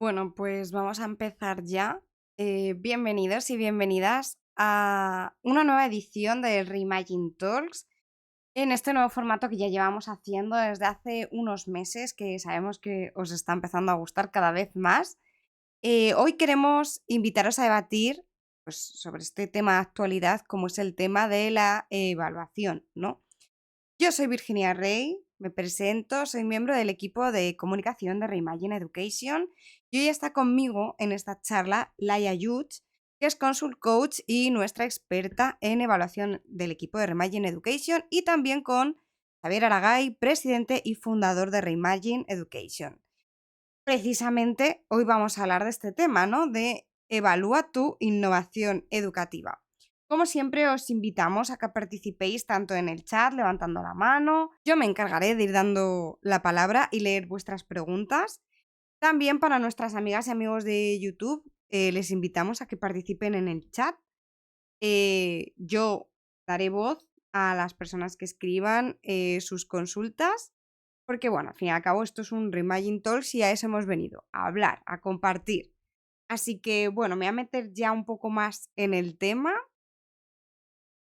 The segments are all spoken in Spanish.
Bueno, pues vamos a empezar ya. Bienvenidos y bienvenidas a una nueva edición del Reimagine Talks en este nuevo formato que ya llevamos haciendo desde hace unos meses, que sabemos que os está empezando a gustar cada vez más. Hoy queremos invitaros a debatir pues, sobre este tema de actualidad, como es el tema de la evaluación, ¿no? Yo soy Virginia Rey, me presento, soy miembro del equipo de comunicación de Reimagine Education y hoy está conmigo en esta charla Laia Yuch, que es Consult Coach y nuestra experta en evaluación del equipo de Reimagine Education, y también con Javier Aragay, presidente y fundador de Reimagine Education. Precisamente hoy vamos a hablar de este tema, ¿no? De evalúa tu innovación educativa. Como siempre, os invitamos a que participéis tanto en el chat, levantando la mano. Yo me encargaré de ir dando la palabra y leer vuestras preguntas. También para nuestras amigas y amigos de YouTube, les invitamos a que participen en el chat. Yo daré voz a las personas que escriban sus consultas, porque bueno, al fin y al cabo esto es un Reimagine Talks y a eso hemos venido, a hablar, a compartir. Así que bueno, me voy a meter ya un poco más en el tema.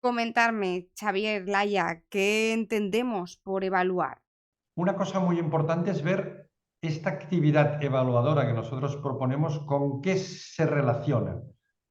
Comentarme, Xavier, Laia, ¿qué entendemos por evaluar? Una cosa muy importante es ver esta actividad evaluadora que nosotros proponemos con qué se relaciona,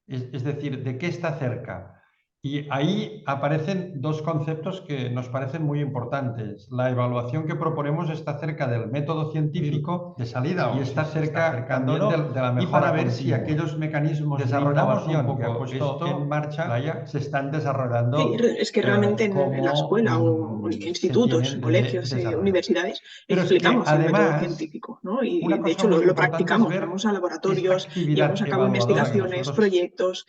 es decir, de qué está cerca. Y ahí aparecen dos conceptos que nos parecen muy importantes. La evaluación que proponemos está cerca del método científico de salida y o está si se está cerca acercando también o no, de la y mejora para ver si continua. aquellos mecanismos de Desarrollamos un innovación que ha poco puesto esto, en marcha Laia. se están Sí, desarrollando es que realmente en la escuela o en se institutos, tienen de colegios, desarrollar. universidades, Pero es que explicamos el método además, científico, ¿no? Y una de cosa hecho muy lo importante es practicamos, ver vamos a esta laboratorios, llevamos actividad a cabo evaluadora que investigaciones, nosotros... proyectos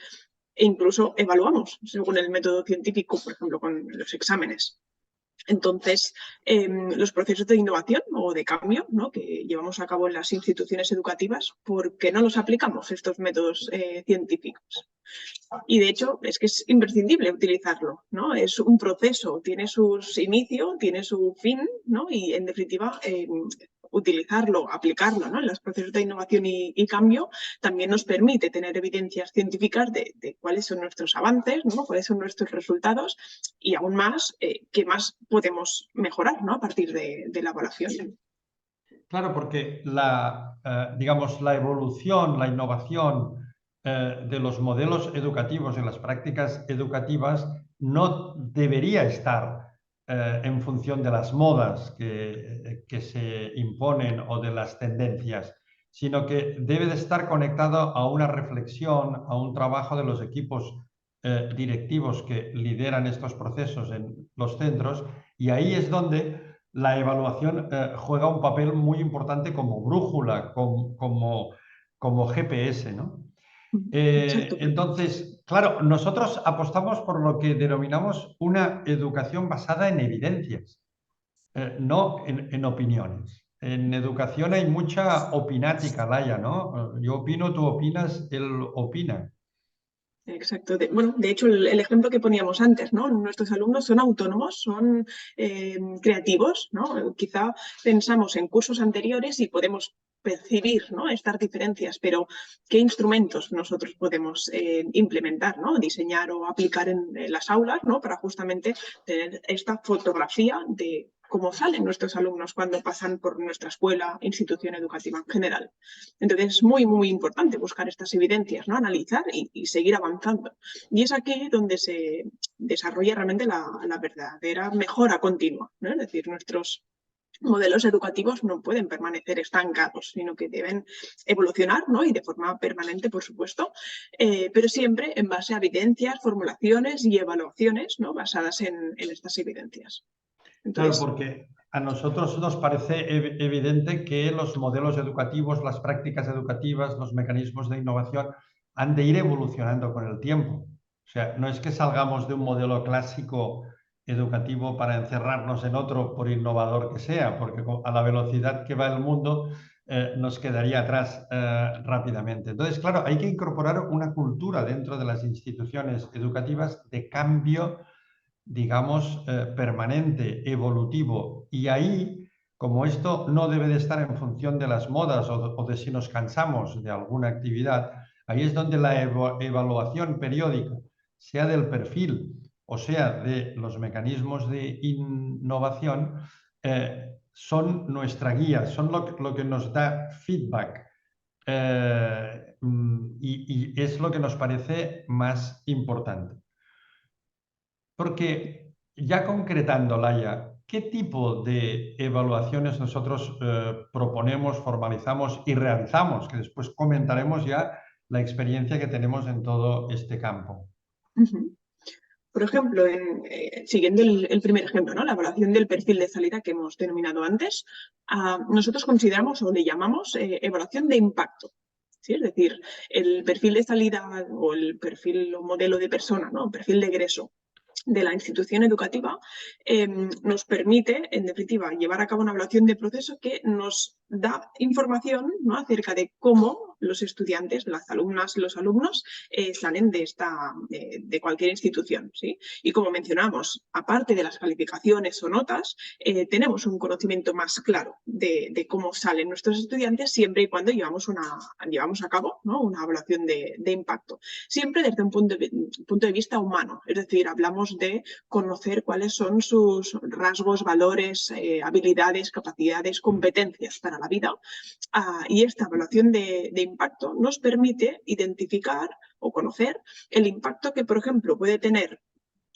e incluso evaluamos según el método científico, por ejemplo, con los exámenes. Entonces, los procesos de innovación o de cambio, ¿no?, que llevamos a cabo en las instituciones educativas, ¿por qué no los aplicamos estos métodos científicos? Y de hecho es que es imprescindible utilizarlo, ¿no? Es un proceso, tiene sus inicios, tiene su fin, ¿no? Y en definitiva, utilizarlo, aplicarlo, ¿no?, en los procesos de innovación y cambio también nos permite tener evidencias científicas de cuáles son nuestros avances, ¿no?, cuáles son nuestros resultados y aún más, qué más podemos mejorar, ¿no?, a partir de la evaluación. Claro, porque digamos, la evolución, la innovación de los modelos educativos en las prácticas educativas no debería estar en función de las modas que se imponen o de las tendencias, sino que debe de estar conectado a una reflexión, a un trabajo de los equipos directivos que lideran estos procesos en los centros, y ahí es donde la evaluación juega un papel muy importante como brújula, como GPS, ¿no? Exacto. Entonces, claro, nosotros apostamos por lo que denominamos una educación basada en evidencias, no en opiniones. En educación hay mucha opinática, Laia, ¿no? Yo opino, tú opinas, él opina. Exacto. Bueno, de hecho, el ejemplo que poníamos antes, ¿no? Nuestros alumnos son autónomos, son creativos, ¿no? Quizá pensamos en cursos anteriores y podemos percibir, ¿no?, estas diferencias, pero ¿qué instrumentos nosotros podemos implementar, ¿no?, diseñar o aplicar en las aulas, ¿no?, para justamente tener esta fotografía de cómo salen nuestros alumnos cuando pasan por nuestra escuela, institución educativa en general? Entonces es muy, muy importante buscar estas evidencias, ¿no?, analizar y seguir avanzando. Y es aquí donde se desarrolla realmente la verdadera mejora continua, ¿no? Es decir, nuestros modelos educativos no pueden permanecer estancados, sino que deben evolucionar, ¿no?, y de forma permanente, por supuesto, pero siempre en base a evidencias, formulaciones y evaluaciones, ¿no?, basadas en estas evidencias. Claro, Entonces, porque a nosotros nos parece evidente que los modelos educativos, las prácticas educativas, los mecanismos de innovación han de ir evolucionando con el tiempo. O sea, no es que salgamos de un modelo clásico educativo para encerrarnos en otro, por innovador que sea, porque a la velocidad que va el mundo nos quedaría atrás rápidamente. Entonces, claro, hay que incorporar una cultura dentro de las instituciones educativas de cambio, digamos, permanente, evolutivo. Y ahí como esto no debe de estar en función de las modas o de si nos cansamos de alguna actividad, ahí es donde la evaluación periódica, sea del perfil o sea de los mecanismos de innovación, son nuestra guía, son lo que nos da feedback. Y es lo que nos parece más importante. Porque ya concretando, Laia, ¿qué tipo de evaluaciones nosotros proponemos, formalizamos y realizamos? Que después comentaremos ya la experiencia que tenemos en todo este campo. Por ejemplo, siguiendo el primer ejemplo, ¿no? La evaluación del perfil de salida que hemos denominado antes, nosotros consideramos o le llamamos evaluación de impacto. ¿Sí? Es decir, el perfil de salida o el perfil o modelo de persona, ¿no? El perfil de egreso de la institución educativa nos permite, en definitiva, llevar a cabo una evaluación de proceso que nos da información, ¿no? Acerca de cómo los estudiantes, las alumnas, los alumnos salen de cualquier institución, ¿sí? Y como mencionamos, aparte de las calificaciones o notas, tenemos un conocimiento más claro de cómo salen nuestros estudiantes siempre y cuando llevamos a cabo, ¿no? Una evaluación de impacto. Siempre desde un punto de vista humano, es decir, hablamos de conocer cuáles son sus rasgos, valores, habilidades, capacidades, competencias para la vida. Y esta evaluación de impacto nos permite identificar o conocer el impacto que, por ejemplo, puede tener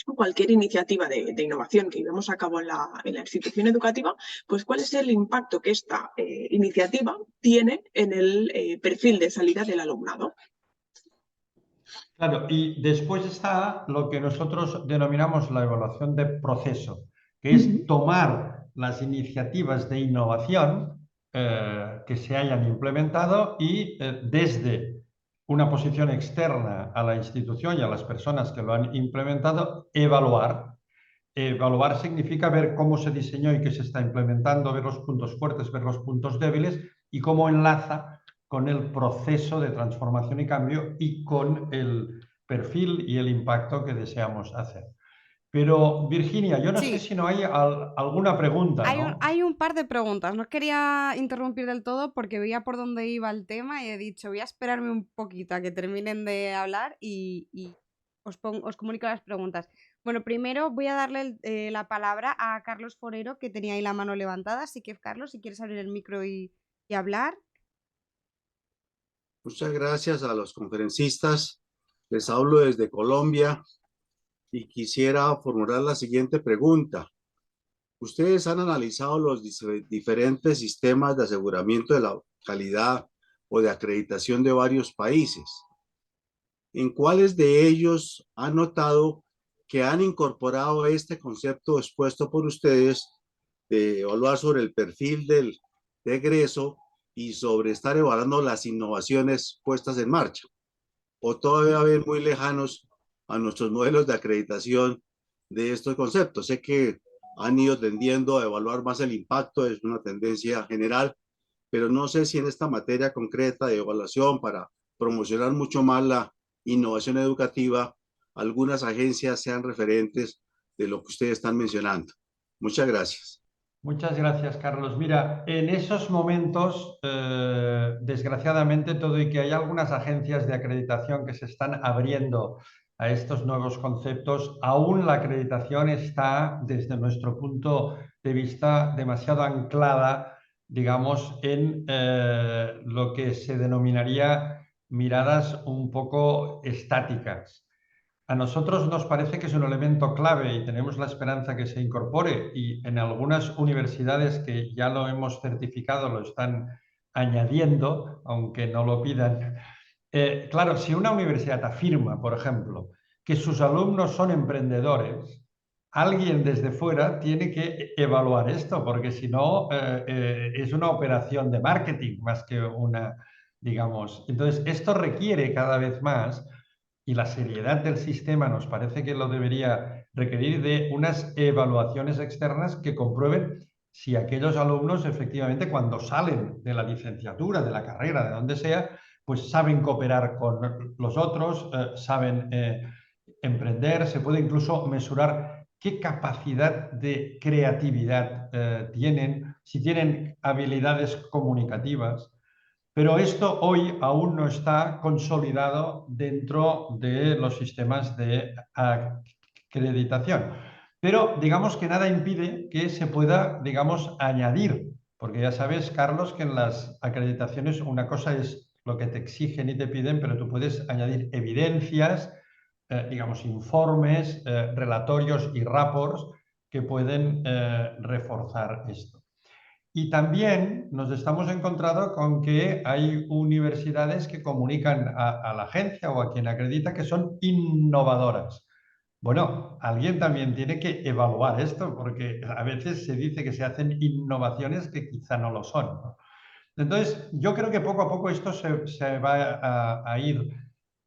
cualquier iniciativa de innovación que llevemos a cabo en la institución educativa, pues cuál es el impacto que esta iniciativa tiene en el perfil de salida del alumnado. Claro, y después está lo que nosotros denominamos la evaluación de proceso, que es tomar las iniciativas de innovación que se hayan implementado y desde una posición externa a la institución y a las personas que lo han implementado, evaluar. Evaluar significa ver cómo se diseñó y qué se está implementando, ver los puntos fuertes, ver los puntos débiles y cómo enlaza con el proceso de transformación y cambio y con el perfil y el impacto que deseamos hacer. Pero, Virginia, yo no sé si no hay alguna pregunta, ¿no? Hay un par de preguntas. No quería interrumpir del todo porque veía por dónde iba el tema y he dicho, voy a esperarme un poquito a que terminen de hablar y os comunico las preguntas. Bueno, primero voy a darle la palabra a Carlos Forero, que tenía ahí la mano levantada. Así que, Carlos, si quieres abrir el micro y hablar. Muchas gracias a los conferencistas. Les hablo desde Colombia y quisiera formular la siguiente pregunta. Ustedes han analizado los diferentes sistemas de aseguramiento de la calidad o de acreditación de varios países. ¿En cuáles de ellos han notado que han incorporado este concepto expuesto por ustedes de evaluar sobre el perfil de egreso y sobre estar evaluando las innovaciones puestas en marcha? ¿O todavía ven muy lejanos a nuestros modelos de acreditación de estos conceptos? Sé que han ido tendiendo a evaluar más el impacto, es una tendencia general, pero no sé si en esta materia concreta de evaluación para promocionar mucho más la innovación educativa, algunas agencias sean referentes de lo que ustedes están mencionando. Muchas gracias. Muchas gracias, Carlos. Mira, en esos momentos, desgraciadamente, todo y que hay algunas agencias de acreditación que se están abriendo a estos nuevos conceptos, aún la acreditación está, desde nuestro punto de vista, demasiado anclada, digamos, en lo que se denominaría miradas un poco estáticas. A nosotros nos parece que es un elemento clave y tenemos la esperanza que se incorpore, y en algunas universidades que ya lo hemos certificado lo están añadiendo, aunque no lo pidan. Claro, si una universidad afirma, por ejemplo, que sus alumnos son emprendedores, alguien desde fuera tiene que evaluar esto, porque si no es una operación de marketing más que una, digamos. Entonces, esto requiere cada vez más, y la seriedad del sistema nos parece que lo debería requerir, de unas evaluaciones externas que comprueben si aquellos alumnos efectivamente, cuando salen de la licenciatura, de la carrera, de donde sea, pues saben cooperar con los otros, saben emprender. Se puede incluso mesurar qué capacidad de creatividad tienen, si tienen habilidades comunicativas. Pero esto hoy aún no está consolidado dentro de los sistemas de acreditación. Pero digamos que nada impide que se pueda, digamos, añadir, porque ya sabes, Carlos, que en las acreditaciones una cosa es lo que te exigen y te piden, pero tú puedes añadir evidencias, digamos, informes, relatorios y reports que pueden reforzar esto. Y también nos estamos encontrando con que hay universidades que comunican a la agencia o a quien acredita que son innovadoras. Bueno, alguien también tiene que evaluar esto, porque a veces se dice que se hacen innovaciones que quizá no lo son, ¿no? Entonces, yo creo que poco a poco esto se va a ir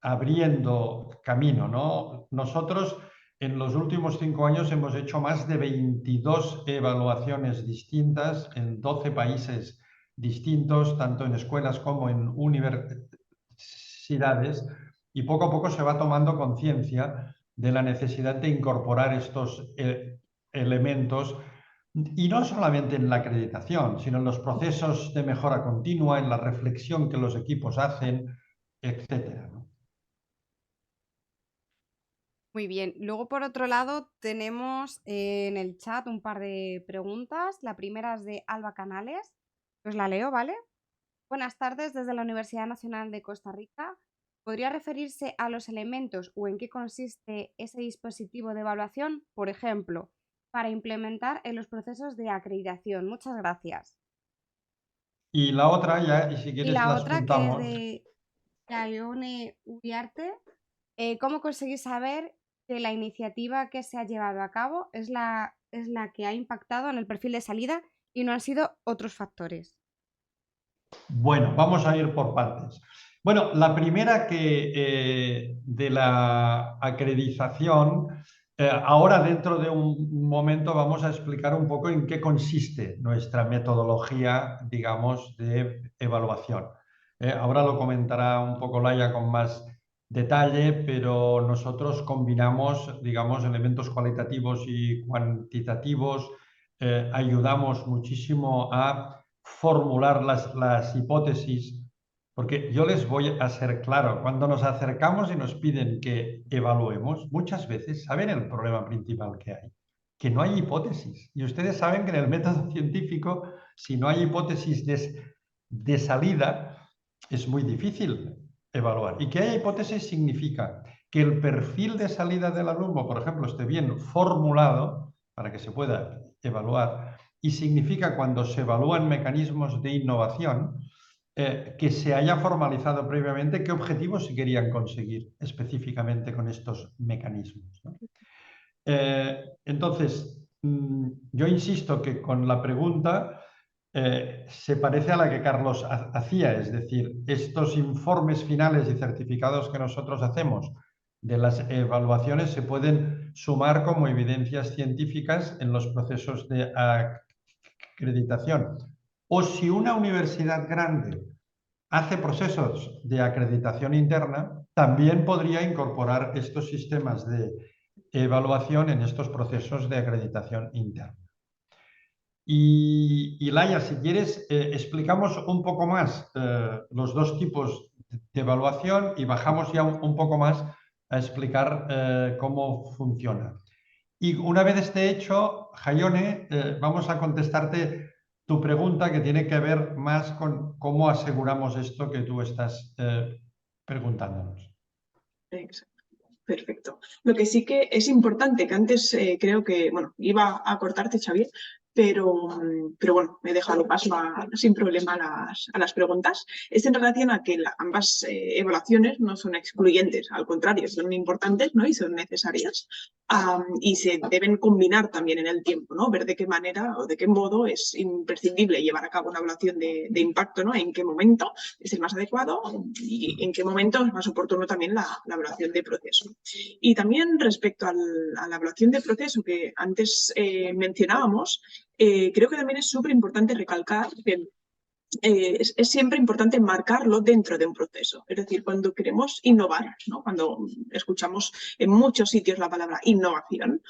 abriendo camino, ¿no? Nosotros en los últimos 5 años hemos hecho más de 22 evaluaciones distintas en 12 países distintos, tanto en escuelas como en universidades, y poco a poco se va tomando conciencia de la necesidad de incorporar estos elementos, y no solamente en la acreditación, sino en los procesos de mejora continua, en la reflexión que los equipos hacen, etcétera, ¿no? Muy bien. Luego, por otro lado, tenemos en el chat un par de preguntas. La primera es de Alba Canales. Pues la leo, ¿vale? Buenas tardes, desde la Universidad Nacional de Costa Rica. ¿Podría referirse a los elementos o en qué consiste ese dispositivo de evaluación, por ejemplo, para implementar en los procesos de acreditación? Muchas gracias. Y la otra, ya, y si Y quieres la las otra, que es juntamos. de Leone Uriarte. ¿Cómo conseguir saber que la iniciativa que se ha llevado a cabo es la que ha impactado en el perfil de salida y no han sido otros factores? Bueno, vamos a ir por partes. Bueno, la primera que de la acreditación, ahora dentro de un momento vamos a explicar un poco en qué consiste nuestra metodología, digamos, de evaluación. Ahora lo comentará un poco Laia con más detalle, pero nosotros combinamos, digamos, elementos cualitativos y cuantitativos, ayudamos muchísimo a formular las hipótesis, porque yo les voy a ser claro, cuando nos acercamos y nos piden que evaluemos, muchas veces, ¿saben el problema principal que hay? Que no hay hipótesis. Y ustedes saben que en el método científico, si no hay hipótesis de salida, es muy difícil evaluar. Y que haya hipótesis significa que el perfil de salida del alumno, por ejemplo, esté bien formulado para que se pueda evaluar, y significa, cuando se evalúan mecanismos de innovación, que se haya formalizado previamente qué objetivos se querían conseguir específicamente con estos mecanismos, ¿no? Entonces, yo insisto que con la pregunta se parece a la que Carlos hacía, es decir, estos informes finales y certificados que nosotros hacemos de las evaluaciones se pueden sumar como evidencias científicas en los procesos de acreditación. O si una universidad grande hace procesos de acreditación interna, también podría incorporar estos sistemas de evaluación en estos procesos de acreditación interna. Y Laia, si quieres, explicamos un poco más los dos tipos de evaluación y bajamos ya un poco más a explicar cómo funciona. Y una vez esté hecho, Jaione, vamos a contestarte tu pregunta, que tiene que ver más con cómo aseguramos esto que tú estás preguntándonos. Exacto. Perfecto. Lo que sí que es importante, que antes creo que, bueno, iba a cortarte, Xavier, pero bueno, me he dejado paso sin problema a las preguntas. Es en relación a que ambas evaluaciones no son excluyentes, al contrario, son importantes, ¿no? Y son necesarias, y se deben combinar también en el tiempo, ¿no? Ver de qué manera o de qué modo es imprescindible llevar a cabo una evaluación de impacto, ¿no? En qué momento es el más adecuado y en qué momento es más oportuno también la evaluación de proceso. Y también respecto a la evaluación de proceso que antes mencionábamos, creo que también es súper importante recalcar que es siempre importante marcarlo dentro de un proceso. Es decir, cuando queremos innovar, ¿no? Cuando escuchamos en muchos sitios la palabra innovación,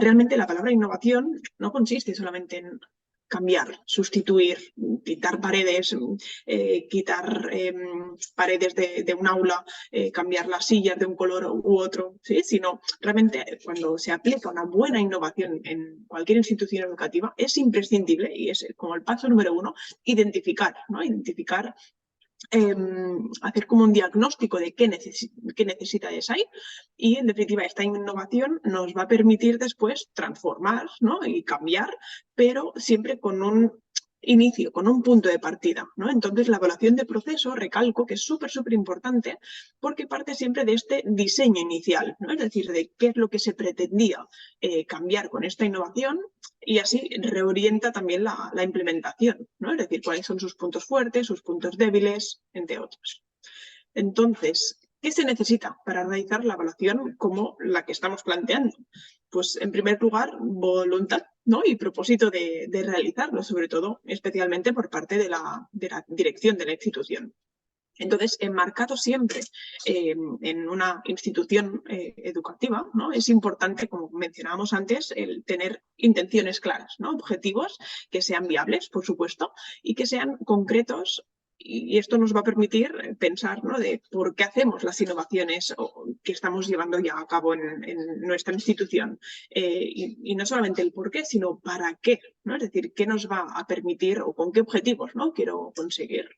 realmente la palabra innovación no consiste solamente en cambiar, sustituir, quitar paredes, quitar paredes de un aula, cambiar las sillas de un color u otro, ¿sí? Sino realmente cuando se aplica una buena innovación en cualquier institución educativa es imprescindible y es como el paso número 1, identificar, ¿no? Identificar, hacer como un diagnóstico de qué necesidades hay y en definitiva esta innovación nos va a permitir después transformar, ¿no? Y cambiar, pero siempre con un inicio, con un punto de partida, ¿no? Entonces la evaluación de proceso, recalco que es súper importante porque parte siempre de este diseño inicial, ¿no? Es decir, de qué es lo que se pretendía cambiar con esta innovación y así reorienta también la implementación, ¿no? Es decir, cuáles son sus puntos fuertes, sus puntos débiles, entre otros. Entonces, ¿qué se necesita para realizar la evaluación como la que estamos planteando? Pues en primer lugar, voluntad, ¿no? Y propósito de realizarlo, sobre todo, especialmente por parte de la dirección de la institución. Entonces, enmarcado siempre en una institución educativa, ¿no? Es importante, como mencionábamos antes, el tener intenciones claras, ¿no? Objetivos que sean viables, por supuesto, y que sean concretos. Y esto nos va a permitir pensar, ¿no? De por qué hacemos las innovaciones que estamos llevando ya a cabo en nuestra institución. Y no solamente el por qué, sino para qué, ¿no? Es decir, qué nos va a permitir o con qué objetivos, ¿no? Quiero conseguir.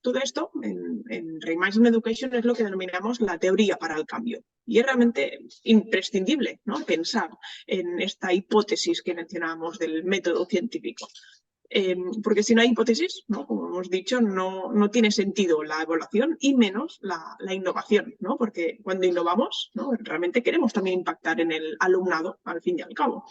Todo esto en Reimagine Education es lo que denominamos la teoría para el cambio. Y es realmente imprescindible, ¿no? Pensar en esta hipótesis que mencionábamos del método científico. Porque si no hay hipótesis, ¿no? Como hemos dicho, no tiene sentido la evaluación y menos la innovación, ¿no? Porque cuando innovamos, ¿no? Realmente queremos también impactar en el alumnado, al fin y al cabo.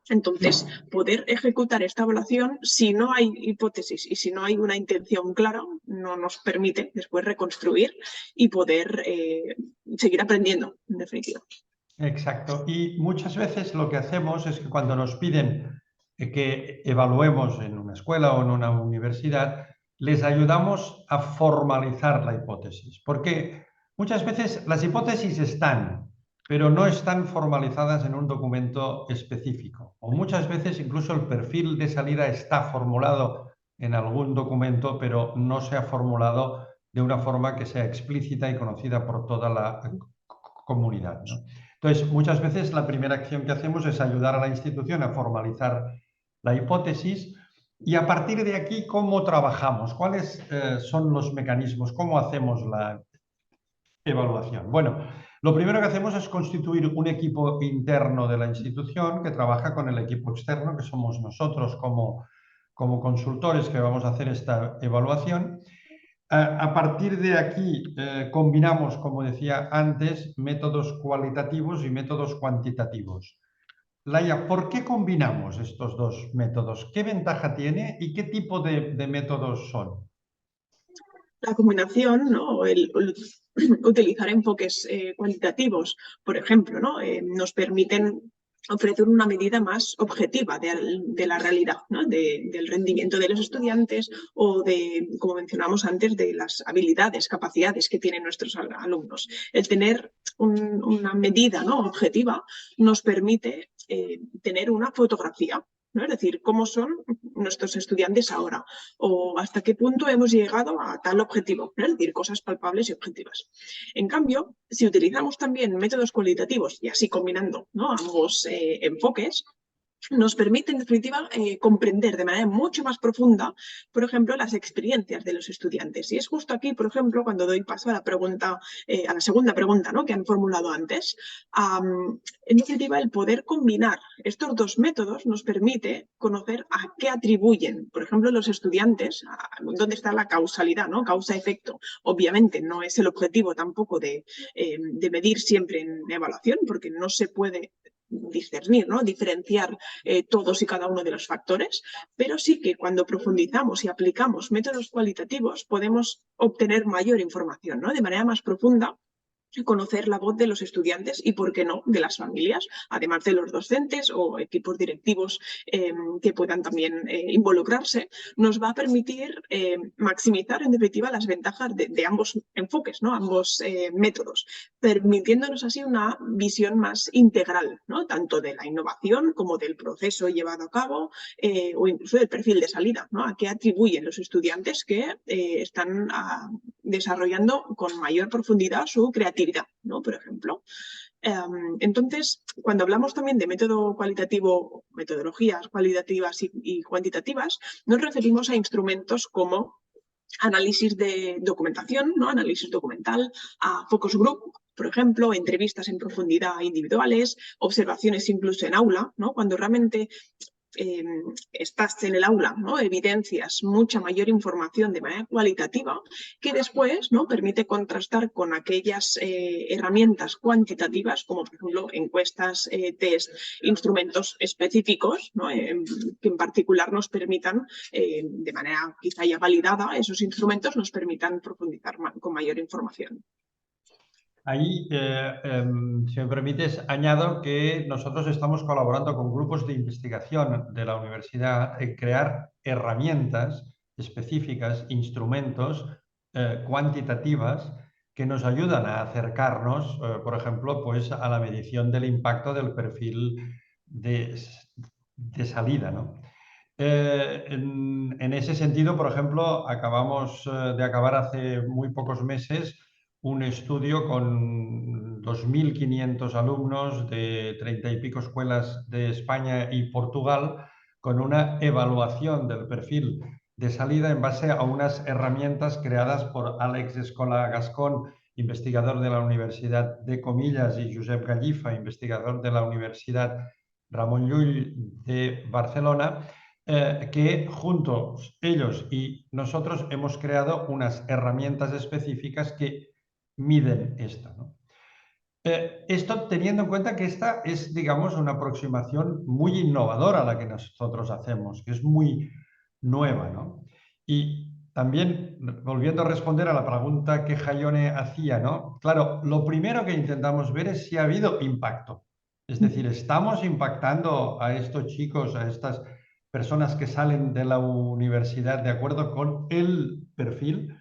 Entonces, poder ejecutar esta evaluación, si no hay hipótesis y si no hay una intención clara, no nos permite después reconstruir y poder seguir aprendiendo, en definitiva. Exacto. Y muchas veces lo que hacemos es que cuando nos piden que evaluemos en una escuela o en una universidad, les ayudamos a formalizar la hipótesis. Porque muchas veces las hipótesis están, pero no están formalizadas en un documento específico. O muchas veces incluso el perfil de salida está formulado en algún documento, pero no se ha formulado de una forma que sea explícita y conocida por toda la comunidad, ¿no? Entonces, muchas veces la primera acción que hacemos es ayudar a la institución a formalizar la hipótesis y a partir de aquí, ¿cómo trabajamos? ¿Cuáles son los mecanismos? ¿Cómo hacemos la evaluación? Bueno, lo primero que hacemos es constituir un equipo interno de la institución que trabaja con el equipo externo, que somos nosotros como consultores que vamos a hacer esta evaluación. A partir de aquí combinamos, como decía antes, métodos cualitativos y métodos cuantitativos. Laia, ¿por qué combinamos estos dos métodos? ¿Qué ventaja tiene y qué tipo de métodos son? La combinación, ¿no? El utilizar enfoques cuantitativos, por ejemplo, ¿no? Nos permiten ofrecer una medida más objetiva de la realidad, ¿no? Del rendimiento de los estudiantes o de, como mencionamos antes, de las habilidades, capacidades que tienen nuestros alumnos. El tener una medida, ¿no? objetiva nos permite tener una fotografía, ¿no? Es decir, cómo son nuestros estudiantes ahora o hasta qué punto hemos llegado a tal objetivo, ¿no? Es decir, cosas palpables y objetivas. En cambio, si utilizamos también métodos cualitativos y así combinando, ¿no? ambos enfoques, nos permite, en definitiva, comprender de manera mucho más profunda, por ejemplo, las experiencias de los estudiantes. Y es justo aquí, por ejemplo, cuando doy paso a la pregunta, a la segunda pregunta, ¿no? que han formulado antes. En definitiva, el poder combinar estos dos métodos nos permite conocer a qué atribuyen, por ejemplo, los estudiantes, dónde está la causalidad, ¿no? Causa-efecto. Obviamente, no es el objetivo tampoco de medir siempre en evaluación, porque no se puede discernir, ¿no? diferenciar todos y cada uno de los factores, pero sí que cuando profundizamos y aplicamos métodos cualitativos podemos obtener mayor información, ¿no? de manera más profunda conocer la voz de los estudiantes y, por qué no, de las familias, además de los docentes o equipos directivos que puedan también involucrarse, nos va a permitir maximizar, en definitiva, las ventajas de ambos enfoques, ¿no? Ambos métodos, permitiéndonos así una visión más integral, ¿no? Tanto de la innovación como del proceso llevado a cabo o incluso del perfil de salida, ¿no? A qué atribuyen los estudiantes que están desarrollando con mayor profundidad su creatividad, ¿no? Por ejemplo. Entonces, cuando hablamos también de método cualitativo, metodologías cualitativas y cuantitativas, nos referimos a instrumentos como análisis de documentación, ¿no? Análisis documental, a focus group, por ejemplo, entrevistas en profundidad individuales, observaciones incluso en aula, ¿no? Cuando realmente estás en el aula, ¿no? Evidencias mucha mayor información de manera cualitativa que después, ¿no? Permite contrastar con aquellas herramientas cuantitativas como por ejemplo encuestas, test, instrumentos específicos, ¿no? Que en particular nos permitan, de manera quizá ya validada, esos instrumentos nos permitan profundizar con mayor información. Ahí, si me permites, añado que nosotros estamos colaborando con grupos de investigación de la universidad en crear herramientas específicas, instrumentos cuantitativas que nos ayudan a acercarnos, por ejemplo, pues, a la medición del impacto del perfil de salida, ¿no? En ese sentido, por ejemplo, acabamos de acabar hace muy pocos meses un estudio con 2.500 alumnos de 30 y pico escuelas de España y Portugal, con una evaluación del perfil de salida en base a unas herramientas creadas por Àlex Escola Gascón, investigador de la Universidad de Comillas, y Josep Gallifa, investigador de la Universidad Ramon Llull de Barcelona, que juntos ellos y nosotros hemos creado unas herramientas específicas que miden esto, ¿no? Esto teniendo en cuenta que esta es, digamos, una aproximación muy innovadora a la que nosotros hacemos, que es muy nueva, ¿no? Y también, volviendo a responder a la pregunta que Jaione hacía, ¿no? Claro, lo primero que intentamos ver es si ha habido impacto. Es decir, ¿estamos impactando a estos chicos, a estas personas que salen de la universidad de acuerdo con el perfil?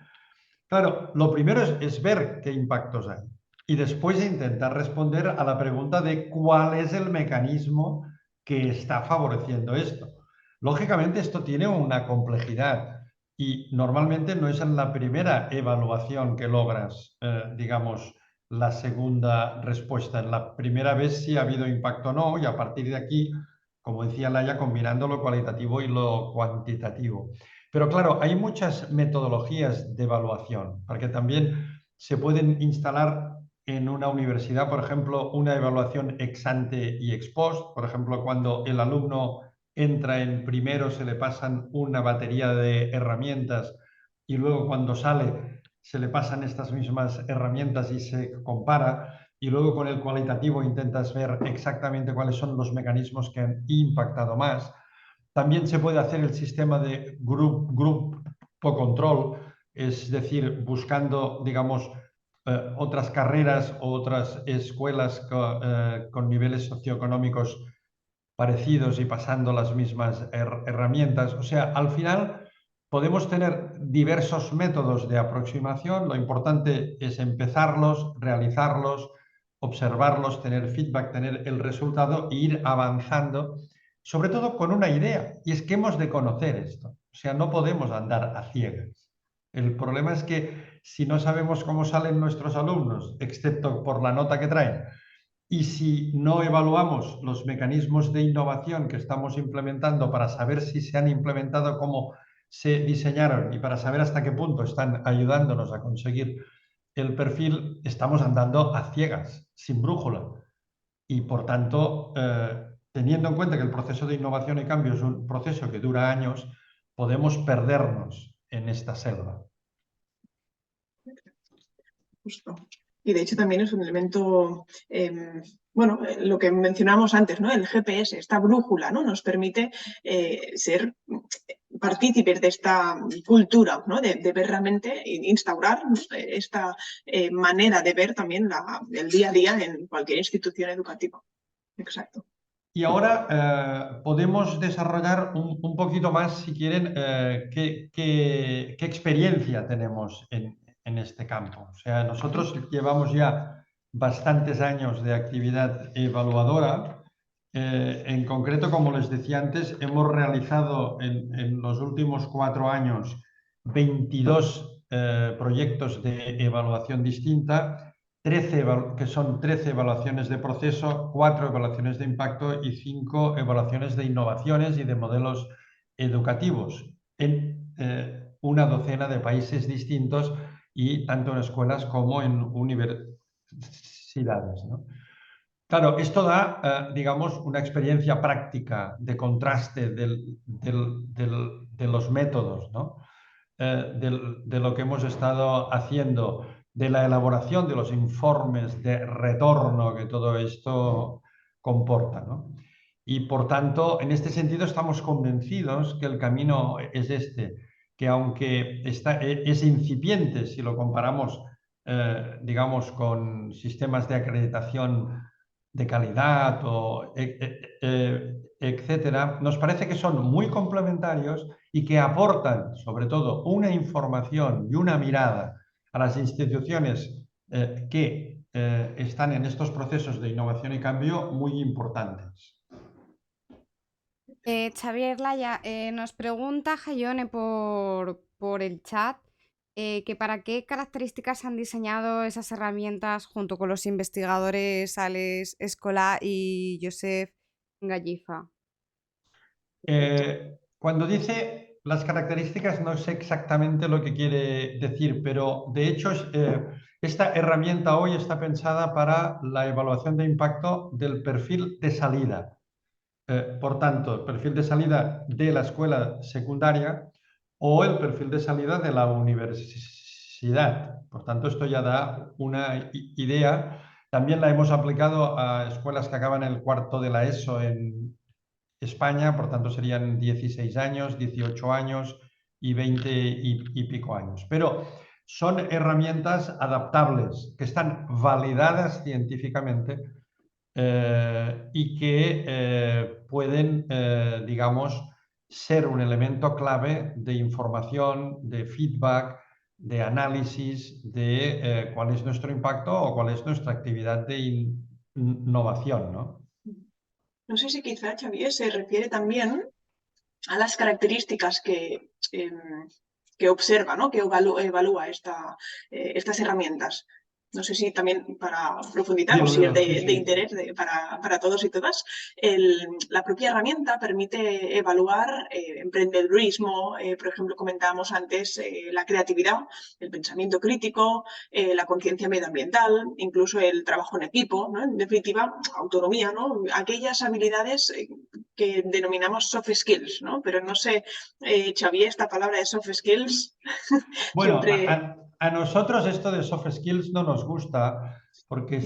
Claro, lo primero es ver qué impactos hay y después intentar responder a la pregunta de cuál es el mecanismo que está favoreciendo esto. Lógicamente, esto tiene una complejidad y normalmente no es en la primera evaluación que logras, digamos, la segunda respuesta. En la primera vez si ha habido impacto o no, y a partir de aquí, como decía Laia, combinando lo cualitativo y lo cuantitativo. Pero claro, hay muchas metodologías de evaluación, porque también se pueden instalar en una universidad, por ejemplo, una evaluación ex ante y ex post. Por ejemplo, cuando el alumno entra en primero se le pasan una batería de herramientas y luego cuando sale se le pasan estas mismas herramientas y se compara. Y luego con el cualitativo intentas ver exactamente cuáles son los mecanismos que han impactado más. También se puede hacer el sistema de grupo control, es decir, buscando, digamos, otras carreras o otras escuelas con niveles socioeconómicos parecidos y pasando las mismas herramientas. O sea, al final podemos tener diversos métodos de aproximación. Lo importante es empezarlos, realizarlos, observarlos, tener feedback, tener el resultado e ir avanzando, sobre todo con una idea, y es que hemos de conocer esto. O sea, no podemos andar a ciegas. El problema es que si no sabemos cómo salen nuestros alumnos, excepto por la nota que traen, y si no evaluamos los mecanismos de innovación que estamos implementando para saber si se han implementado como se diseñaron y para saber hasta qué punto están ayudándonos a conseguir el perfil, estamos andando a ciegas, sin brújula. Y por tanto, teniendo en cuenta que el proceso de innovación y cambio es un proceso que dura años, podemos perdernos en esta selva. Justo. Y de hecho también es un elemento bueno, lo que mencionábamos antes, ¿no? El GPS, esta brújula, ¿no? Nos permite ser partícipes de esta cultura, ¿no? De ver realmente, instaurar, ¿no? Esta manera de ver también el día a día en cualquier institución educativa. Exacto. Y ahora podemos desarrollar un poquito más, si quieren, qué experiencia tenemos en este campo. O sea, nosotros llevamos ya bastantes años de actividad evaluadora. En concreto, como les decía antes, hemos realizado en los últimos 4 años 22 proyectos de evaluación distinta, 13, que son 13 evaluaciones de proceso, 4 evaluaciones de impacto y 5 evaluaciones de innovaciones y de modelos educativos en una docena de países distintos y tanto en escuelas como en universidades, ¿no? Claro, esto da, digamos, una experiencia práctica de contraste de los métodos, ¿no? De lo que hemos estado haciendo, de la elaboración de los informes de retorno que todo esto comporta, ¿no? Y por tanto, en este sentido estamos convencidos que el camino es este, que aunque es incipiente si lo comparamos, digamos, con sistemas de acreditación de calidad o etcétera, nos parece que son muy complementarios y que aportan, sobre todo, una información y una mirada a las instituciones que están en estos procesos de innovación y cambio muy importantes. Xavier Laya, nos pregunta Jayone por el chat que para qué características han diseñado esas herramientas junto con los investigadores Alex Escolà y Josep Gallifa. Cuando dice las características no sé exactamente lo que quiere decir, pero de hecho esta herramienta hoy está pensada para la evaluación de impacto del perfil de salida. Por tanto, el perfil de salida de la escuela secundaria o el perfil de salida de la universidad. Por tanto, esto ya da una idea. También la hemos aplicado a escuelas que acaban el cuarto de la ESO en España, por tanto serían 16 años, 18 años y 20 y pico años. Pero son herramientas adaptables que están validadas científicamente y que pueden, digamos, ser un elemento clave de información, de feedback, de análisis de cuál es nuestro impacto o cuál es nuestra actividad de innovación, ¿no? No sé si quizá, Xavier, se refiere también a las características que observa, ¿no? Que evalúa estas herramientas. No sé si también para profundizar o si es de interés para todos y todas. La propia herramienta permite evaluar emprendedurismo, por ejemplo, comentábamos antes la creatividad, el pensamiento crítico, la conciencia medioambiental, incluso el trabajo en equipo, ¿no? En definitiva, autonomía, ¿no? Aquellas habilidades que denominamos soft skills, ¿no? Pero no sé, Xavier, esta palabra de soft skills. Bueno, siempre... a nosotros esto de soft skills no nos gusta porque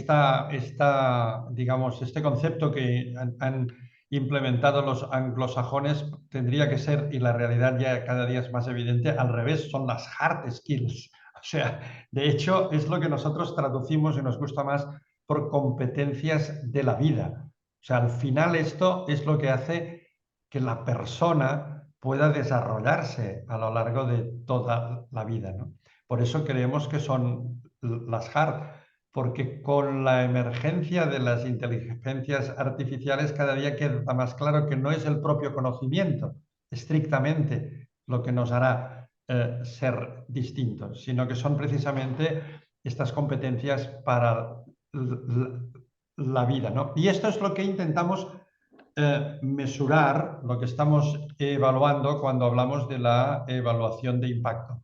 digamos, este concepto que han implementado los anglosajones tendría que ser, y la realidad ya cada día es más evidente, al revés, son las hard skills. O sea, de hecho, es lo que nosotros traducimos y nos gusta más por competencias de la vida. O sea, al final esto es lo que hace que la persona pueda desarrollarse a lo largo de toda la vida, ¿no? Por eso creemos que son las hard, porque con la emergencia de las inteligencias artificiales cada día queda más claro que no es el propio conocimiento estrictamente lo que nos hará ser distintos, sino que son precisamente estas competencias para la vida, ¿no? Y esto es lo que intentamos mesurar, lo que estamos evaluando cuando hablamos de la evaluación de impacto.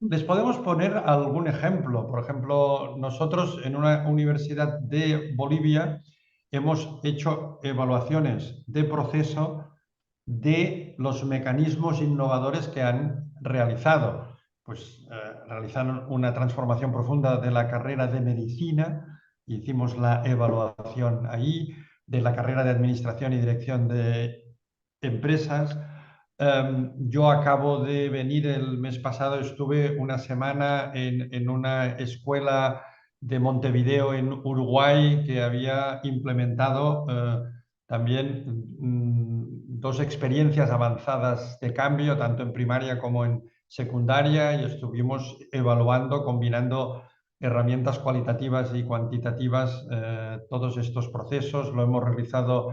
Les podemos poner algún ejemplo. Por ejemplo, nosotros en una universidad de Bolivia hemos hecho evaluaciones de proceso de los mecanismos innovadores que han realizado. Pues realizaron una transformación profunda de la carrera de medicina hicimos la evaluación ahí, de la carrera de Administración y Dirección de Empresas. Yo acabo de venir el mes pasado, estuve una semana en una escuela de Montevideo en Uruguay que había implementado también dos experiencias avanzadas de cambio, tanto en primaria como en secundaria, y estuvimos evaluando, combinando herramientas cualitativas y cuantitativas, todos estos procesos. Lo hemos realizado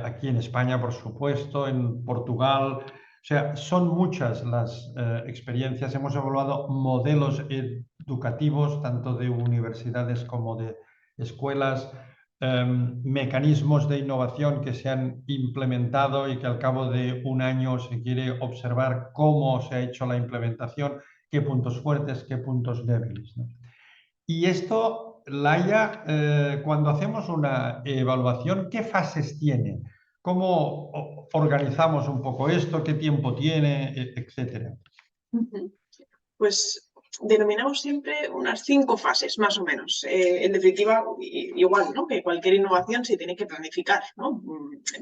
aquí en España, por supuesto, en Portugal. O sea, son muchas las experiencias. Hemos evaluado modelos educativos, tanto de universidades como de escuelas, mecanismos de innovación que se han implementado y que al cabo de un año se quiere observar cómo se ha hecho la implementación, qué puntos fuertes, qué puntos débiles, ¿no? Y esto, Laia, cuando hacemos una evaluación, ¿qué fases tiene? ¿Cómo organizamos un poco esto? ¿Qué tiempo tiene? Etcétera. Pues denominamos siempre unas 5 fases, más o menos. En definitiva, igual, ¿no?, que cualquier innovación se tiene que planificar, ¿no?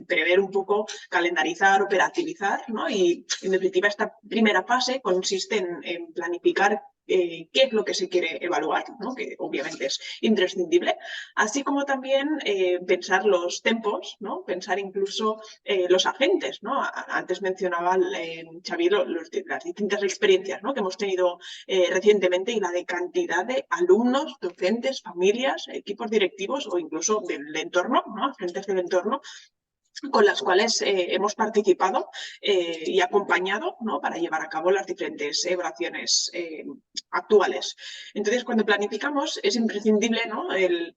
Prever un poco, calendarizar, operativizar, ¿no? Y en definitiva, esta primera fase consiste en planificar qué es lo que se quiere evaluar, ¿no?, que obviamente es imprescindible, así como también pensar los tempos, ¿no?, pensar incluso los agentes, ¿no? Antes mencionaba Xavi las distintas experiencias, ¿no?, que hemos tenido recientemente, y la de cantidad de alumnos, docentes, familias, equipos directivos o incluso del entorno, ¿no?, agentes del entorno, con las cuales hemos participado y acompañado, ¿no?, para llevar a cabo las diferentes evaluaciones actuales. Entonces, cuando planificamos, es imprescindible, ¿no?, el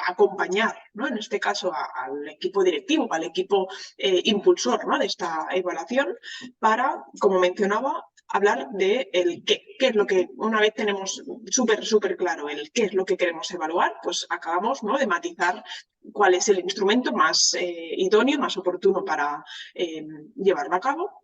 acompañar, ¿no?, en este caso al equipo directivo, al equipo impulsor, ¿no?, de esta evaluación, para, como mencionaba, hablar de el qué es lo que, una vez tenemos súper claro el qué es lo que queremos evaluar, pues acabamos, ¿no?, de matizar cuál es el instrumento más idóneo, más oportuno para llevarlo a cabo.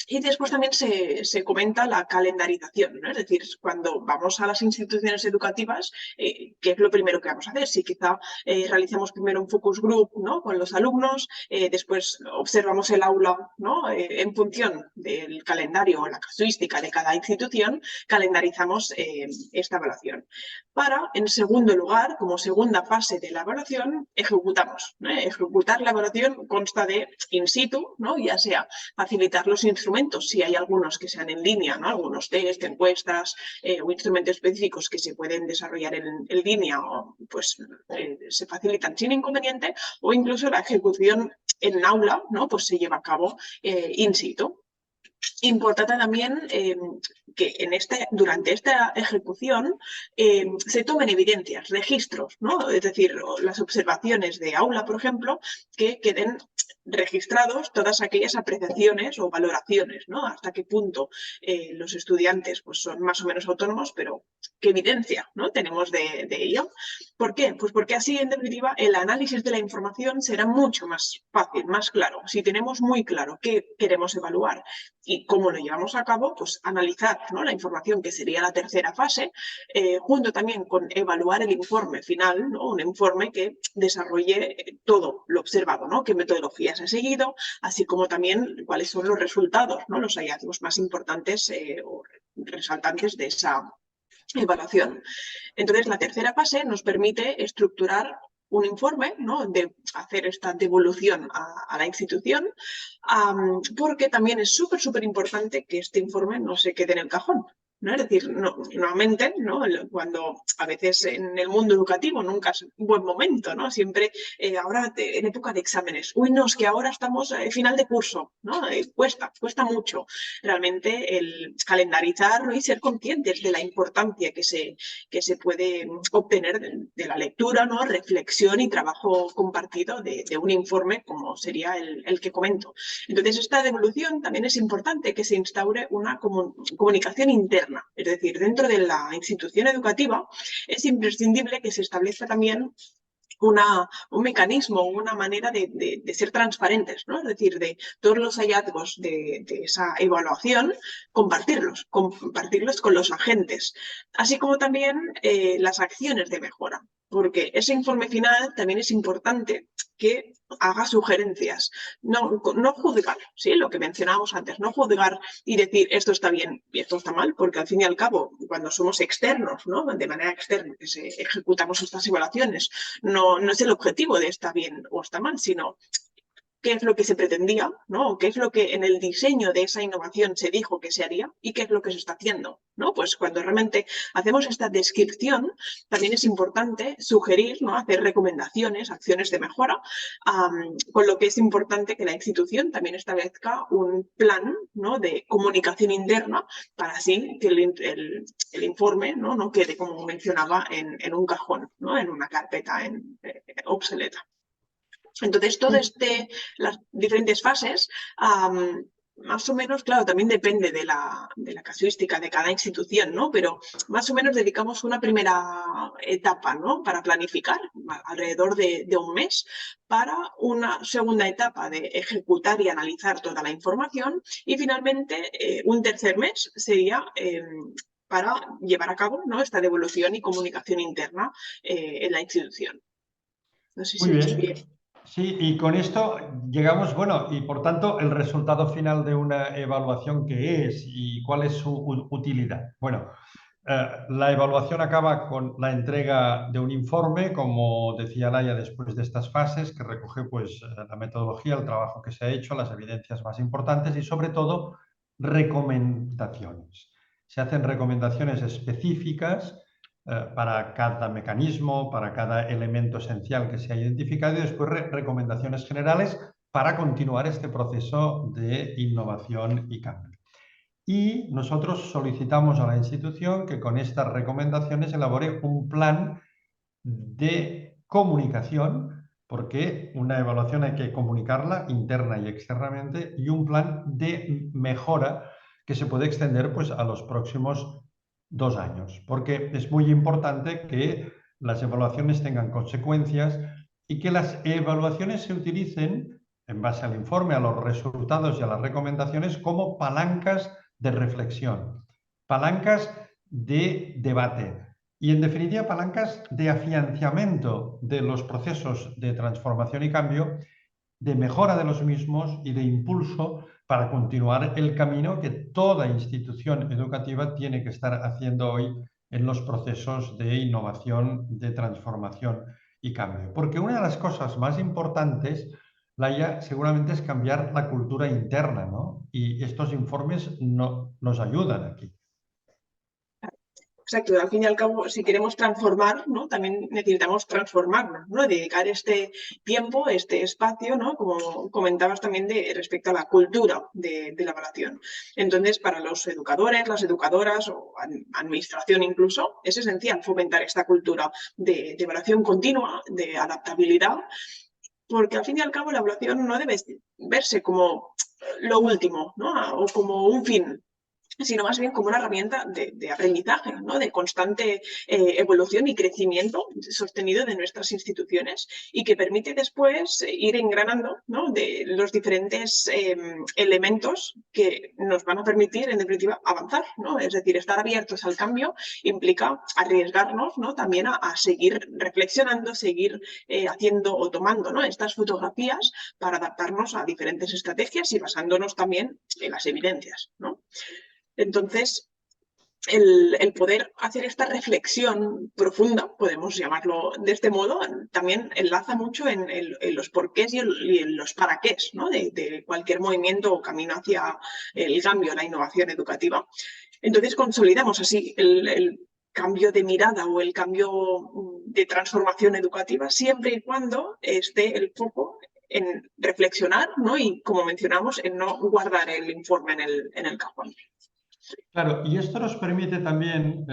Y después también se comenta la calendarización, ¿no? Es decir, cuando vamos a las instituciones educativas, ¿qué es lo primero que vamos a hacer? Si quizá realicemos primero un focus group, ¿no?, con los alumnos, después observamos el aula, ¿no?, en función del calendario o la casuística de cada institución, calendarizamos esta evaluación. Para, en segundo lugar, como segunda fase de la evaluación, ejecutamos, ¿no? Ejecutar la evaluación consta de in situ, ¿no?, ya sea facilitar los instrumentos, si hay algunos que sean en línea, ¿no?, algunos test, encuestas o instrumentos específicos que se pueden desarrollar en línea, o pues se facilitan sin inconveniente, o incluso la ejecución en aula, ¿no?, pues se lleva a cabo in situ. Importante también que durante esta ejecución se tomen evidencias, registros, ¿no?, es decir, las observaciones de aula, por ejemplo, que queden registrados todas aquellas apreciaciones o valoraciones, ¿no?, hasta qué punto los estudiantes pues, son más o menos autónomos, pero qué evidencia, ¿no?, tenemos de ello. ¿Por qué? Pues porque así, en definitiva, el análisis de la información será mucho más fácil, más claro. Si tenemos muy claro qué queremos evaluar y cómo lo llevamos a cabo, pues analizar, ¿no?, la información, que sería la tercera fase, junto también con evaluar el informe final, ¿no?, un informe que desarrolle todo lo observado, ¿no?, qué metodologías he seguido, así como también cuáles son los resultados, ¿no?, los hallazgos más importantes o resaltantes de esa evaluación. Entonces, la tercera fase nos permite estructurar un informe, ¿no?, de hacer esta devolución a la institución, porque también es súper importante que este informe no se quede en el cajón, ¿no? Es decir, nuevamente, ¿no?, cuando a veces en el mundo educativo nunca es un buen momento, ¿no? Siempre ahora en época de exámenes, uy, no, es que ahora estamos final de curso, ¿no? Cuesta mucho realmente el calendarizar, ¿no?, y ser conscientes de la importancia que se puede obtener de la lectura, ¿no?, reflexión y trabajo compartido de un informe como sería el que comento. Entonces, esta devolución también es importante, que se instaure una comunicación interna. Es decir, dentro de la institución educativa es imprescindible que se establezca también un mecanismo, una manera de ser transparentes, ¿no? Es decir, de todos los hallazgos de esa evaluación, compartirlos con los agentes, así como también las acciones de mejora. porque ese informe final también es importante que haga sugerencias, no juzgar, ¿sí? Lo que mencionábamos antes, no juzgar y decir esto está bien y esto está mal, porque al fin y al cabo, cuando somos externos, ¿no? De manera externa, que ejecutamos estas evaluaciones, no es el objetivo de está bien o está mal, sino qué es lo que se pretendía, ¿no? Qué es lo que en el diseño de esa innovación se dijo que se haría y qué es lo que se está haciendo, ¿no? Pues cuando realmente hacemos esta descripción, también es importante sugerir, ¿no? Hacer recomendaciones, acciones de mejora, con lo que es importante que la institución también establezca un plan, ¿no? De comunicación interna para así que el informe, ¿no? quede, como mencionaba, en un cajón, ¿no? En una carpeta obsoleta. Entonces, las diferentes fases, más o menos, claro, también depende de la casuística de cada institución, ¿no? Pero más o menos dedicamos una primera etapa, ¿no? Para planificar, alrededor de un mes, para una segunda etapa de ejecutar y analizar toda la información y finalmente un tercer mes sería para llevar a cabo, ¿no? Esta devolución y comunicación interna en la institución. No sé Muy si me explico. bien. Sí, y con esto llegamos, bueno, y por tanto, el resultado final de una evaluación, ¿qué es y cuál es su utilidad? Bueno, la evaluación acaba con la entrega de un informe, como decía Laia, después de estas fases, que recoge pues, la metodología, el trabajo que se ha hecho, las evidencias más importantes y, sobre todo, recomendaciones. Se hacen recomendaciones específicas para cada mecanismo, para cada elemento esencial que se ha identificado y después recomendaciones generales para continuar este proceso de innovación y cambio. Y nosotros solicitamos a la institución que con estas recomendaciones elabore un plan de comunicación, porque una evaluación hay que comunicarla interna y externamente, y un plan de mejora que se puede extender pues, a los próximos 2 años, porque es muy importante que las evaluaciones tengan consecuencias y que las evaluaciones se utilicen en base al informe, a los resultados y a las recomendaciones como palancas de reflexión, palancas de debate y, en definitiva, palancas de afianzamiento de los procesos de transformación y cambio, de mejora de los mismos y de impulso para continuar el camino que toda institución educativa tiene que estar haciendo hoy en los procesos de innovación, de transformación y cambio. Porque una de las cosas más importantes, Laia, seguramente es cambiar la cultura interna, ¿no? Y estos informes nos ayudan aquí. Exacto, al fin y al cabo, si queremos transformar, ¿no? También necesitamos transformarnos, ¿no? Dedicar este tiempo, este espacio, ¿no? Como comentabas también respecto a la cultura de la evaluación. Entonces, para los educadores, las educadoras o administración incluso, es esencial fomentar esta cultura de evaluación continua, de adaptabilidad, porque al fin y al cabo la evaluación no debe verse como lo último, ¿no? O como un fin, sino más bien como una herramienta de aprendizaje, ¿no? De constante evolución y crecimiento sostenido de nuestras instituciones y que permite después ir engranando, ¿no? De los diferentes elementos que nos van a permitir, en definitiva, avanzar, ¿no? Es decir, estar abiertos al cambio implica arriesgarnos, ¿no? También a seguir reflexionando, seguir haciendo o tomando, ¿no? Estas fotografías para adaptarnos a diferentes estrategias y basándonos también en las evidencias, ¿no? Entonces, el poder hacer esta reflexión profunda, podemos llamarlo de este modo, también enlaza mucho en los porqués y en los para qué, ¿no? de cualquier movimiento o camino hacia el cambio, la innovación educativa. Entonces, consolidamos así el cambio de mirada o el cambio de transformación educativa siempre y cuando esté el foco en reflexionar, ¿no? Y, como mencionamos, en no guardar el informe en el cajón. Claro, y esto nos permite también,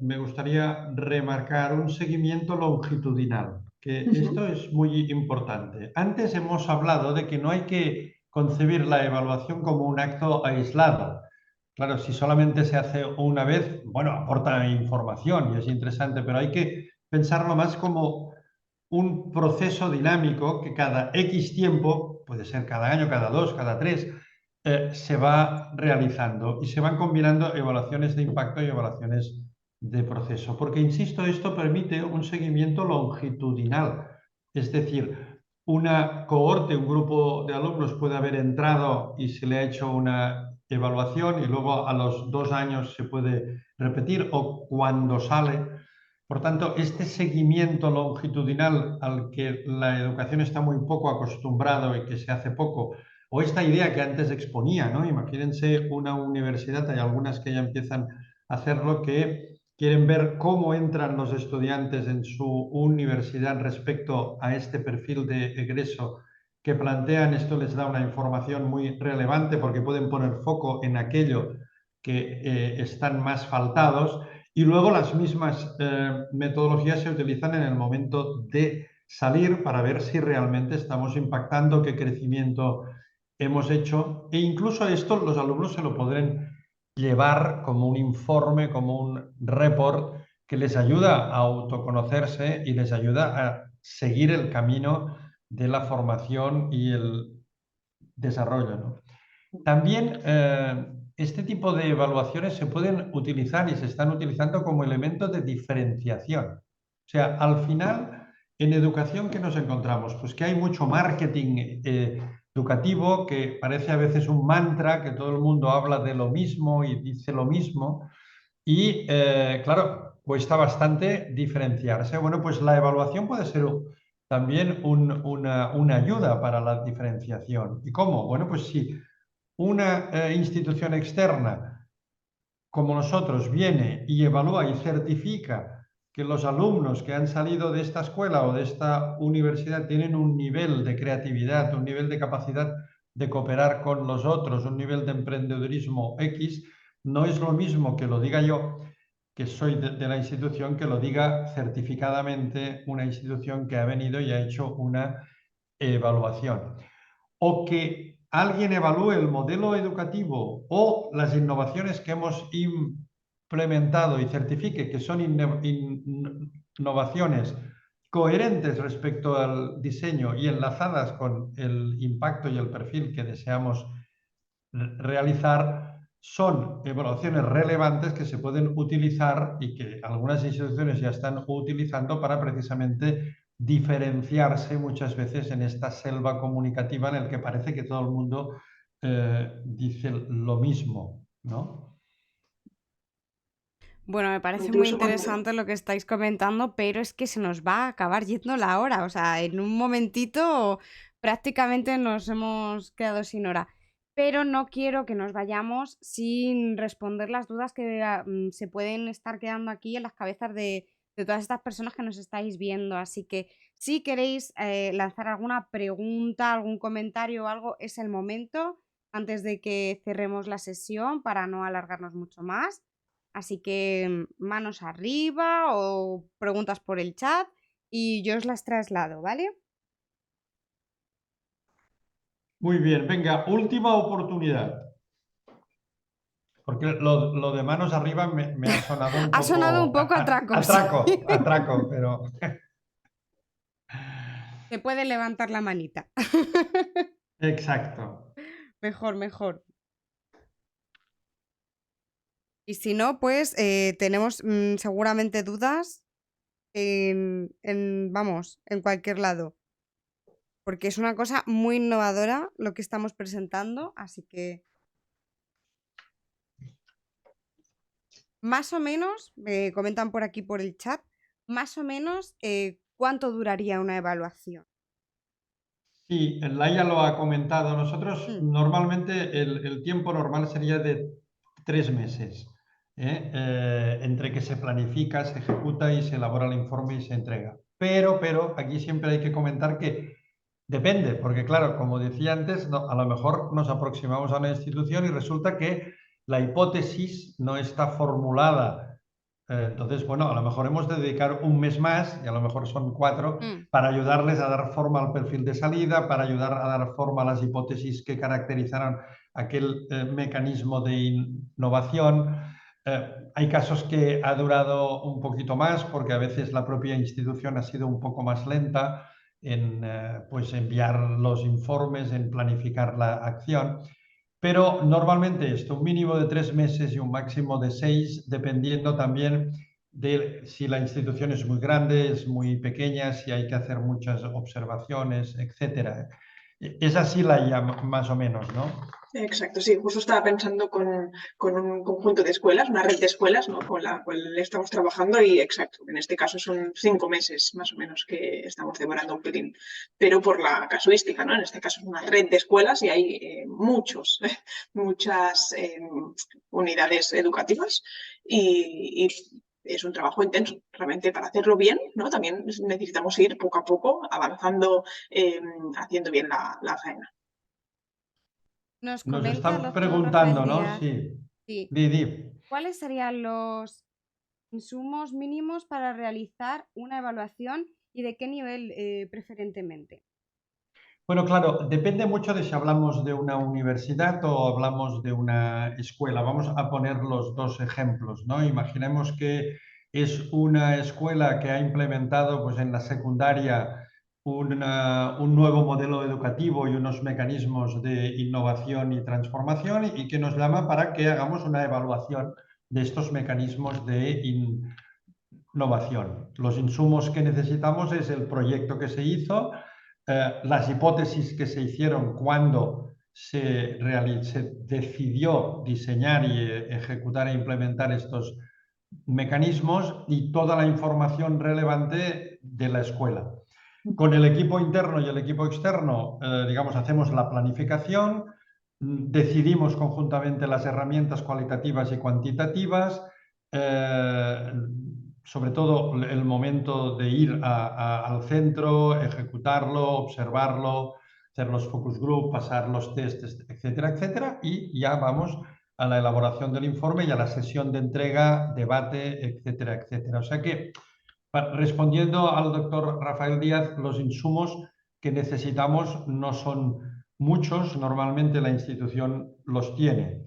me gustaría remarcar un seguimiento longitudinal, que esto es muy importante. Antes hemos hablado de que no hay que concebir la evaluación como un acto aislado. Claro, si solamente se hace una vez, bueno, aporta información y es interesante, pero hay que pensarlo más como un proceso dinámico que cada X tiempo, puede ser cada año, cada 2, cada 3, se va realizando y se van combinando evaluaciones de impacto y evaluaciones de proceso. Porque, insisto, esto permite un seguimiento longitudinal. Es decir, una cohorte, un grupo de alumnos puede haber entrado y se le ha hecho una evaluación y luego a los 2 años se puede repetir o cuando sale. Por tanto, este seguimiento longitudinal al que la educación está muy poco acostumbrado y que se hace poco, o esta idea que antes exponía, ¿no? Imagínense una universidad, hay algunas que ya empiezan a hacerlo, que quieren ver cómo entran los estudiantes en su universidad respecto a este perfil de egreso que plantean. Esto les da una información muy relevante porque pueden poner foco en aquello que están más faltados, y luego las mismas metodologías se utilizan en el momento de salir para ver si realmente estamos impactando, qué crecimiento hemos hecho, e incluso esto los alumnos se lo podrán llevar como un informe, como un report que les ayuda a autoconocerse y les ayuda a seguir el camino de la formación y el desarrollo, ¿no? También este tipo de evaluaciones se pueden utilizar y se están utilizando como elemento de diferenciación. O sea, al final, en educación, ¿qué nos encontramos? Pues que hay mucho marketing educativo, que parece a veces un mantra, que todo el mundo habla de lo mismo y dice lo mismo, y claro, cuesta bastante diferenciarse. Bueno, pues la evaluación puede ser también una ayuda para la diferenciación. ¿Y cómo? Bueno, pues si una institución externa como nosotros viene y evalúa y certifica que los alumnos que han salido de esta escuela o de esta universidad tienen un nivel de creatividad, un nivel de capacidad de cooperar con los otros, un nivel de emprendedurismo X, no es lo mismo que lo diga yo, que soy de la institución, que lo diga certificadamente una institución que ha venido y ha hecho una evaluación. O que alguien evalúe el modelo educativo o las innovaciones que hemos implementado y certifique que son innovaciones coherentes respecto al diseño y enlazadas con el impacto y el perfil que deseamos realizar, son evaluaciones relevantes que se pueden utilizar y que algunas instituciones ya están utilizando para precisamente diferenciarse muchas veces en esta selva comunicativa en el que parece que todo el mundo dice lo mismo, ¿no? Bueno, me parece muy Incluso cuando... interesante lo que estáis comentando, pero es que se nos va a acabar yendo la hora. O sea, en un momentito prácticamente nos hemos quedado sin hora. Pero no quiero que nos vayamos sin responder las dudas que se pueden estar quedando aquí en las cabezas de todas estas personas que nos estáis viendo. Así que si queréis lanzar alguna pregunta, algún comentario o algo, es el momento antes de que cerremos la sesión para no alargarnos mucho más. Así que manos arriba o preguntas por el chat y yo os las traslado, ¿vale? Muy bien, venga, última oportunidad. Porque lo de manos arriba me ha sonado un Ha poco... sonado un poco atraco, sí. Atraco, pero... Se puede levantar la manita. Exacto. Mejor, mejor. Y si no, pues tenemos seguramente dudas vamos, en cualquier lado. Porque es una cosa muy innovadora lo que estamos presentando, así que... Más o menos, me comentan por aquí por el chat, más o menos ¿cuánto duraría una evaluación? Sí, Laia lo ha comentado. Nosotros normalmente el tiempo normal sería de 3 meses, entre que se planifica, se ejecuta y se elabora el informe y se entrega. Pero aquí siempre hay que comentar que depende, porque claro, como decía antes, a lo mejor nos aproximamos a una institución y resulta que la hipótesis no está formulada. Entonces, bueno, a lo mejor hemos de dedicar un mes más, y a lo mejor son 4, para ayudarles a dar forma al perfil de salida, para ayudar a dar forma a las hipótesis que caracterizaron aquel mecanismo de innovación. Hay casos que ha durado un poquito más, porque a veces la propia institución ha sido un poco más lenta en pues enviar los informes, en planificar la acción. Pero normalmente esto, un mínimo de 3 meses y un máximo de 6, dependiendo también de si la institución es muy grande, es muy pequeña, si hay que hacer muchas observaciones, etc. Es así la IA, más o menos, ¿no? Exacto, sí, justo estaba pensando con un conjunto de escuelas, una red de escuelas, ¿no? Con la cual estamos trabajando y exacto, en este caso son 5 meses más o menos que estamos demorando un pelín, pero por la casuística, ¿no? En este caso es una red de escuelas y hay muchas unidades educativas y es un trabajo intenso, realmente para hacerlo bien, ¿no? También necesitamos ir poco a poco avanzando, haciendo bien la faena. Nos Nos comenta el están doctor Rafael preguntando, ¿no? Díaz, Sí. sí, Di. ¿cuáles serían los insumos mínimos para realizar una evaluación y de qué nivel preferentemente? Bueno, claro, depende mucho de si hablamos de una universidad o hablamos de una escuela. Vamos a poner los dos ejemplos, ¿no? Imaginemos que es una escuela que ha implementado, pues, en la secundaria un nuevo modelo educativo y unos mecanismos de innovación y transformación y que nos llama para que hagamos una evaluación de estos mecanismos de innovación. Los insumos que necesitamos es el proyecto que se hizo, las hipótesis que se hicieron cuando se decidió diseñar y ejecutar e implementar estos mecanismos y toda la información relevante de la escuela. Con el equipo interno y el equipo externo, digamos, hacemos la planificación, decidimos conjuntamente las herramientas cualitativas y cuantitativas, sobre todo el momento de ir al centro, ejecutarlo, observarlo, hacer los focus group, pasar los tests, etcétera, etcétera, y ya vamos a la elaboración del informe y a la sesión de entrega, debate, etcétera, etcétera. O sea que, respondiendo al doctor Rafael Díaz, los insumos que necesitamos no son muchos, normalmente la institución los tiene.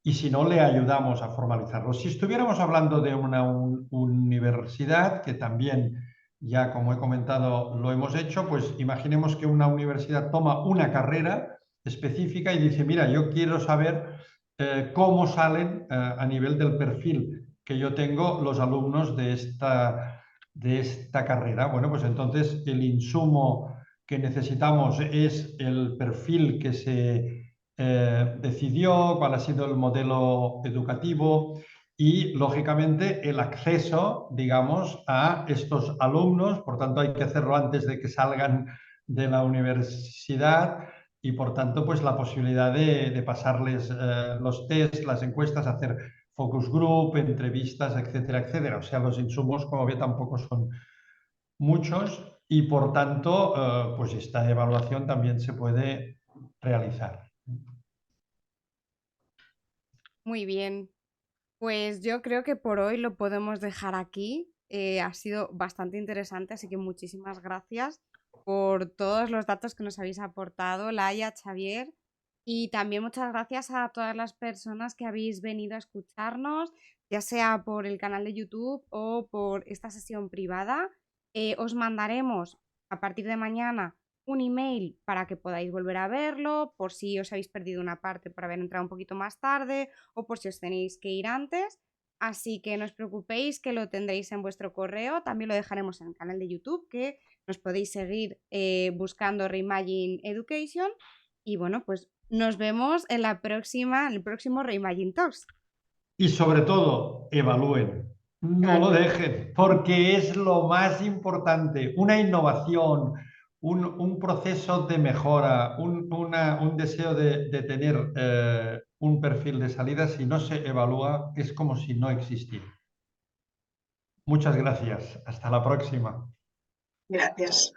Y si no, le ayudamos a formalizarlos. Si estuviéramos hablando de una universidad, que también, ya como he comentado, lo hemos hecho, pues imaginemos que una universidad toma una carrera específica y dice, mira, yo quiero saber cómo salen a nivel del perfil que yo tengo los alumnos de esta carrera. Bueno, pues entonces el insumo que necesitamos es el perfil que se decidió, cuál ha sido el modelo educativo y, lógicamente, el acceso, digamos, a estos alumnos. Por tanto, hay que hacerlo antes de que salgan de la universidad y, por tanto, pues la posibilidad de pasarles los tests, las encuestas, hacer focus group, entrevistas, etcétera, etcétera. O sea, los insumos, como ve, tampoco son muchos y, por tanto, pues esta evaluación también se puede realizar. Muy bien, pues yo creo que por hoy lo podemos dejar aquí. Ha sido bastante interesante, así que muchísimas gracias por todos los datos que nos habéis aportado, Laia, Xavier, y también muchas gracias a todas las personas que habéis venido a escucharnos, ya sea por el canal de YouTube o por esta sesión privada. Os mandaremos a partir de mañana un email para que podáis volver a verlo, por si os habéis perdido una parte por haber entrado un poquito más tarde o por si os tenéis que ir antes. Así que no os preocupéis, que lo tendréis en vuestro correo. También lo dejaremos en el canal de YouTube, que nos podéis seguir buscando Reimagine Education. Y bueno, pues nos vemos en el próximo Reimagine Talks. Y sobre todo, evalúen. No lo Claro. dejen, porque es lo más importante. Una innovación, un proceso de mejora, un deseo de tener un perfil de salida, si no se evalúa, es como si no existiera. Muchas gracias. Hasta la próxima. Gracias.